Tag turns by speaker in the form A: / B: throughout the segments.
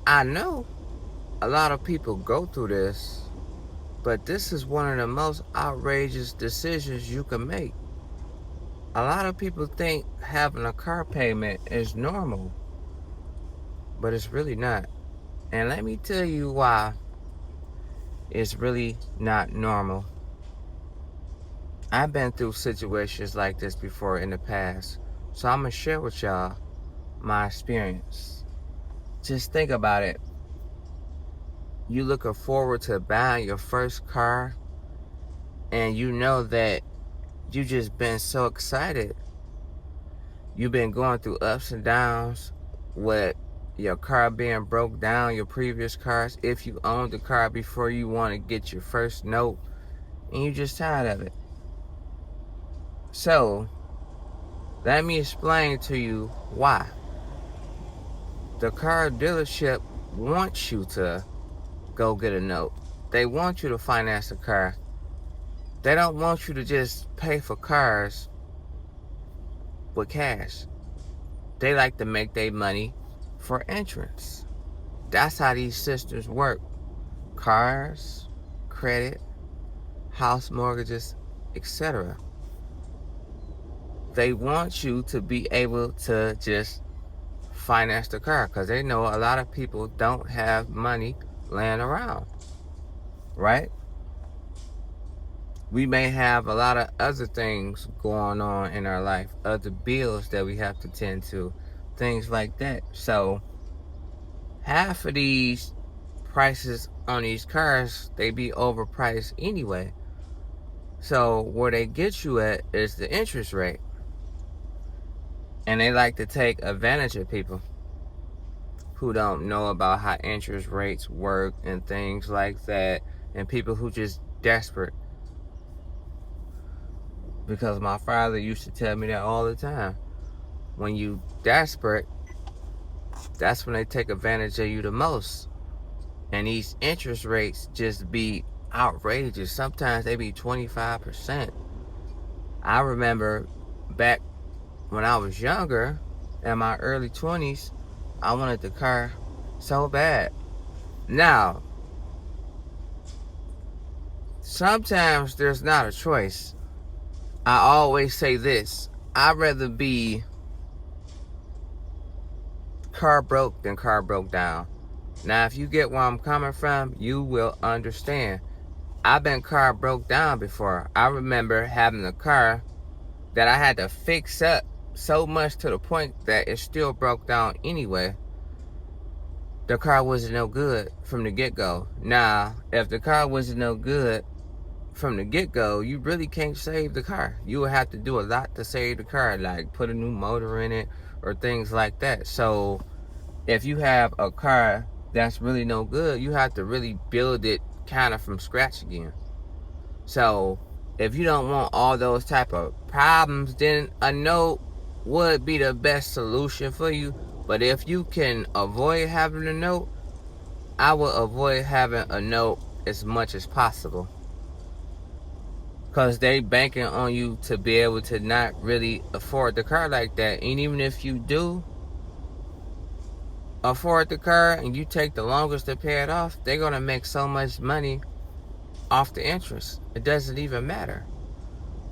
A: I know a lot of people go through this, but this is one of the most outrageous decisions you can make. A lot of people think having a car payment is normal, but it's really not. And let me tell you why it's really not normal. I've been through situations like this before in the past, so I'm gonna share with y'all my experience. Just think about it. You looking forward to buying your first car, and you know that you just been so excited. You've been going through ups and downs with your car being broke down, your previous cars. If you owned the car before, you want to get your first note, and you just tired of it. So let me explain to you why. The car dealership wants you to go get a note. They want you to finance the car. They don't want you to just pay for cars with cash. They like to make their money for entrance. That's how these systems work. Cars, credit, house mortgages, etc. They want you to be able to just finance the car because they know a lot of people don't have money laying around, right? We may have a lot of other things going on in our life, other bills that we have to tend to, things like that. So half of these prices on these cars, they be overpriced anyway. So where they get you at is the interest rate. And they like to take advantage of people who don't know about how interest rates work and things like that, and people who just desperate. Because my father used to tell me that all the time. When you desperate, that's when they take advantage of you the most. And these interest rates just be outrageous. Sometimes they be 25%. I remember back when I was younger, in my early 20s, I wanted the car so bad. Now, sometimes there's not a choice. I always say this: I'd rather be car broke than car broke down. Now, if you get where I'm coming from, you will understand. I've been car broke down before. I remember having a car that I had to fix up so much to the point that it still broke down anyway. The car wasn't no good from the get-go. Now, if the car wasn't no good from the get-go, you really can't save the car. You would have to do a lot to save the car, like put a new motor in it or things like that. So if you have a car that's really no good, you have to really build it kind of from scratch again. So if you don't want all those type of problems, then a note would be the best solution for you. But if you can avoid having a note, I will avoid having a note as much as possible. Because they banking on you to be able to not really afford the car like that. And even if you do afford the car and you take the longest to pay it off, they're going to make so much money off the interest. It doesn't even matter.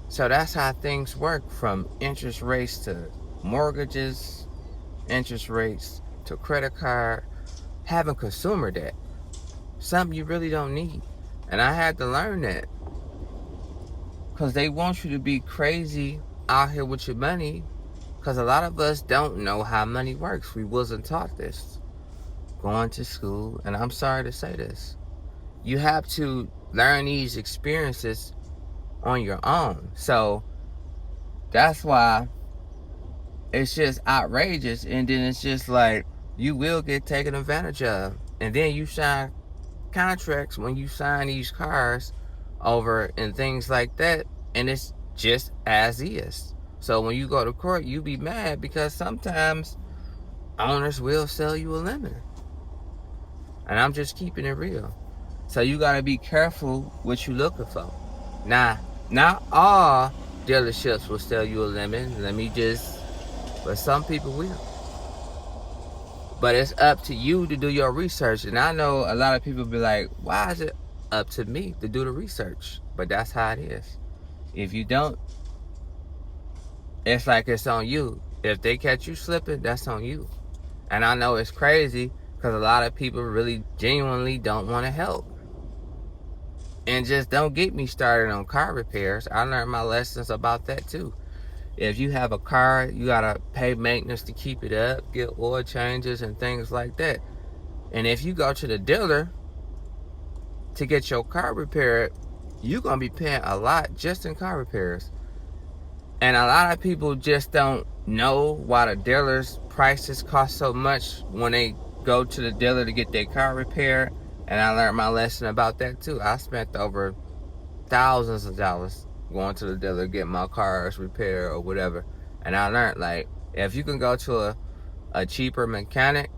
A: So that's how things work, from interest rates to mortgages, interest rates to credit card, having consumer debt. Something you really don't need. And I had to learn that. Because they want you to be crazy out here with your money. Because a lot of us don't know how money works. We wasn't taught this going to school. And I'm sorry to say this. You have to learn these experiences on your own. So that's why it's just outrageous. And then it's just like, you will get taken advantage of. And then you sign contracts when you sign these cars over and things like that, and it's just as is. So when you go to court, you be mad because sometimes owners will sell you a lemon. And I'm just keeping it real. So you gotta be careful what you looking for. Now, not all dealerships will sell you a lemon, but some people will. But it's up to you to do your research. And I know a lot of people be like, why is it up to me to do the research? But that's how it is. If you don't, it's like it's on you. If they catch you slipping, that's on you. And I know it's crazy because a lot of people really genuinely don't want to help. And just don't get me started on car repairs. I learned my lessons about that too. If you have a car, you gotta pay maintenance to keep it up, get oil changes and things like that. And if you go to the dealer to get your car repaired, you're gonna be paying a lot just in car repairs. And a lot of people just don't know why the dealer's prices cost so much when they go to the dealer to get their car repaired. And I learned my lesson about that too. I spent over thousands of dollars going to the dealer to get my cars repaired or whatever. And I learned, like, if you can go to a cheaper mechanic,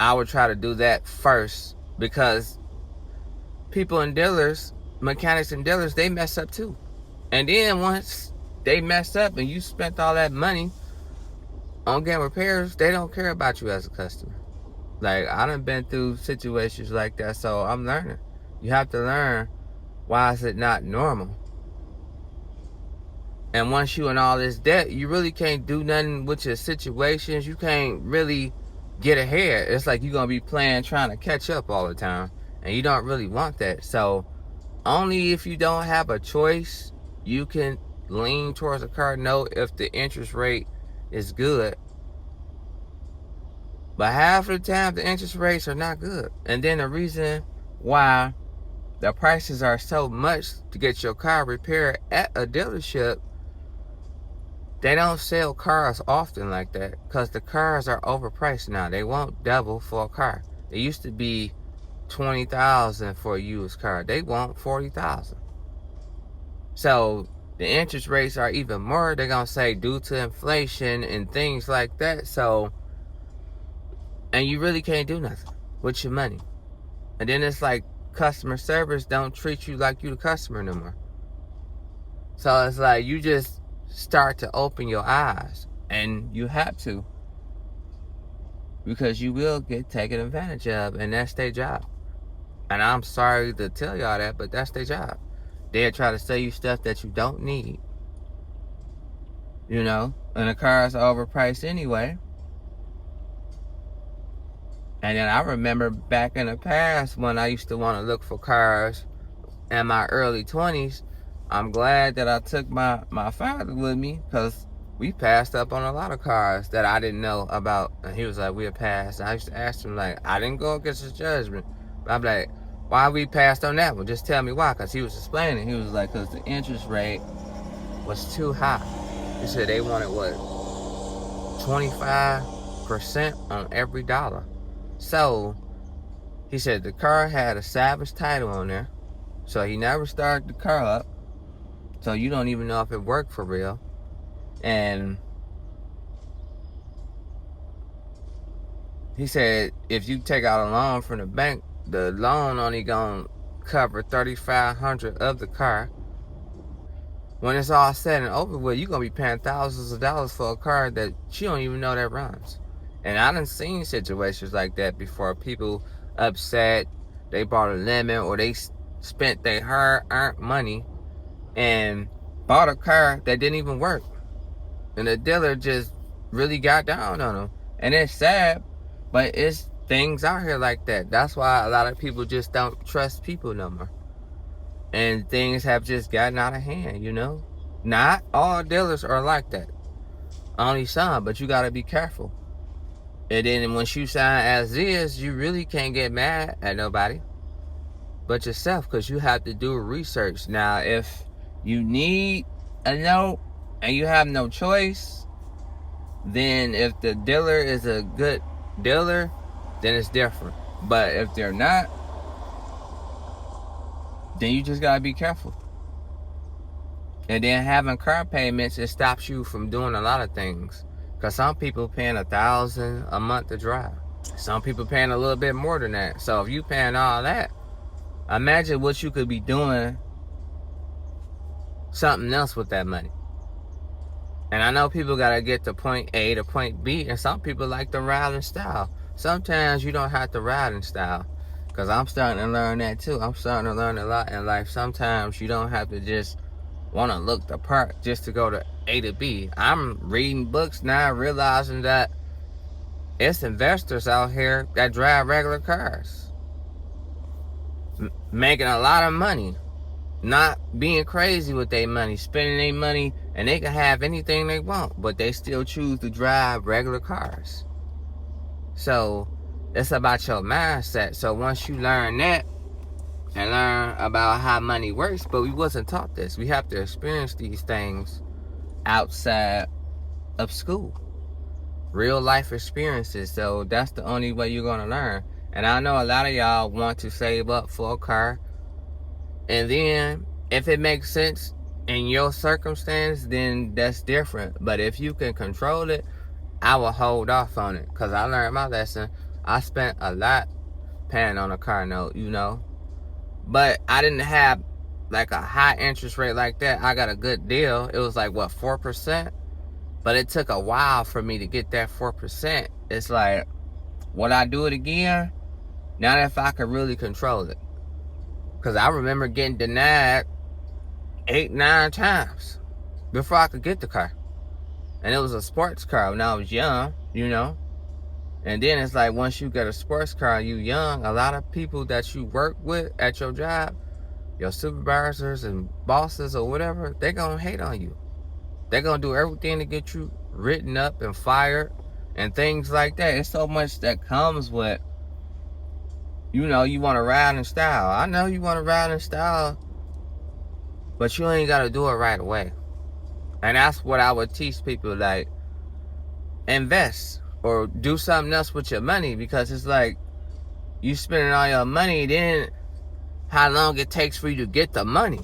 A: I would try to do that first, because people and dealers, mechanics and dealers, they mess up too. And then once they mess up and you spent all that money on getting repairs, they don't care about you as a customer. Like, I done been through situations like that, so I'm learning. You have to learn, why is it not normal? And once you in all this debt, you really can't do nothing with your situations. You can't really get ahead. It's like you're going to be playing, trying to catch up all the time. And you don't really want that. So only if you don't have a choice, you can lean towards a car note if the interest rate is good. But half of the time, the interest rates are not good. And then the reason why the prices are so much to get your car repaired at a dealership, they don't sell cars often like that because the cars are overpriced now. They won't double for a car. It used to be $20,000 for a used car. They want $40,000. So the interest rates are even more. They're gonna say due to inflation and things like that. So, and you really can't do nothing with your money. And then it's like customer service don't treat you like you the customer no more. So it's like you just start to open your eyes, and you have to, because you will get taken advantage of, and that's their job. And I'm sorry to tell y'all that, but that's their job. They'll try to sell you stuff that you don't need, you know, and the cars are overpriced anyway. And then I remember back in the past when I used to want to look for cars in my early 20s, I'm glad that I took my father with me, because we passed up on a lot of cars that I didn't know about. And he was like, we'll pass. And I used to ask him, like, I didn't go against his judgment, but I'm like, why we passed on that one? Just tell me why. Because he was explaining. He was like, because the interest rate was too high. He said they wanted, what, 25% on every dollar. So he said the car had a salvage title on there, so he never started the car up, so you don't even know if it worked for real. And he said if you take out a loan from the bank, the loan only gonna cover $3,500 of the car. When it's all said and over with, you're gonna be paying thousands of dollars for a car that you don't even know that runs. And I done seen situations like that before. People upset, they bought a lemon, or they spent their hard-earned money and bought a car that didn't even work. And the dealer just really got down on them. And it's sad, but it's things out here like that. That's why a lot of people just don't trust people no more. And things have just gotten out of hand, you know? Not all dealers are like that. Only some, but you gotta be careful. And then once you sign as is, you really can't get mad at nobody but yourself, because you have to do research. Now, if you need a note and you have no choice, then if the dealer is a good dealer, then it's different. But if they're not, then you just gotta be careful. And then having car payments, it stops you from doing a lot of things. Because some people paying $1,000 a month to drive. Some people paying a little bit more than that. So if you paying all that, imagine what you could be doing something else with that money. And I know people gotta get to point A to point B, and some people like the ride and style. sometimes you don't have to ride in style. Because I'm starting to learn that too. I'm starting to learn a lot in life. Sometimes you don't have to just want to look the part just to go to A to B. I'm reading books now, realizing that it's investors out here that drive regular cars, making a lot of money, not being crazy with their money, spending their money, and they can have anything they want, but they still choose to drive regular cars. So it's about your mindset. So once you learn that and learn about how money works, but we wasn't taught this. We have to experience these things outside of school. Real life experiences. So that's the only way you're gonna learn. And I know a lot of y'all want to save up for a car, and then if it makes sense in your circumstance, then that's different. But if you can control it, I will hold off on it, because I learned my lesson. I spent a lot paying on a car note, but I didn't have like a high interest rate like that. I got a good deal. It was like, what, 4%? But it took a while for me to get that 4%. It's like, would I do it again? Not if I could really control it. Because I remember getting denied 8-9 times before I could get the car. And it was a sports car when I was young, And then it's like, once you get a sports car, you young, a lot of people that you work with at your job, your supervisors and bosses or whatever, they're going to hate on you. They're going to do everything to get you written up and fired and things like that. It's so much that comes with, you want to ride in style. I know you want to ride in style, but you ain't got to do it right away. And that's what I would teach people, like, invest or do something else with your money, because it's like you spending all your money, then how long it takes for you to get the money.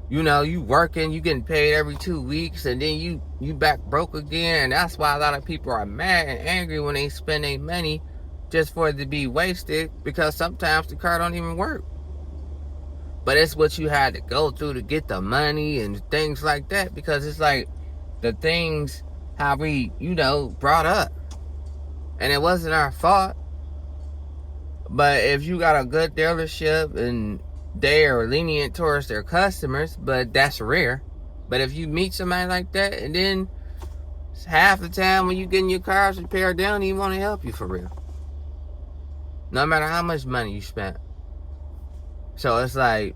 A: You working, you getting paid every 2 weeks, and then you back broke again. And that's why a lot of people are mad and angry when they spend their money just for it to be wasted, because sometimes the car don't even work. But it's what you had to go through to get the money and things like that, because it's like the things how we, brought up. And it wasn't our fault. But if you got a good dealership and they are lenient towards their customers, but that's rare. But if you meet somebody like that, and then half the time when you getting your cars repaired, they don't even want to help you for real. No matter how much money you spent. So it's like,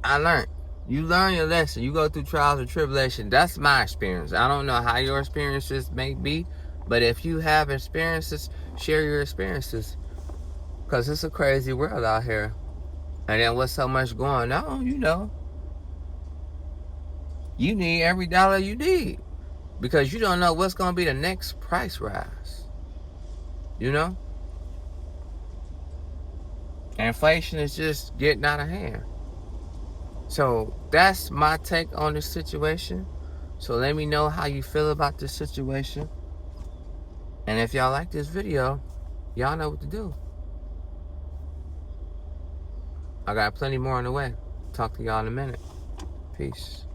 A: I learned. You learn your lesson. You go through trials and tribulations. That's my experience. I don't know how your experiences may be, but if you have experiences, share your experiences. Because it's a crazy world out here. And then with so much going on, you need every dollar you need. Because you don't know what's going to be the next price rise. Inflation is just getting out of hand. So that's my take on this situation. So let me know how you feel about this situation. And if y'all like this video, y'all know what to do. I got plenty more on the way. Talk to y'all in a minute. Peace.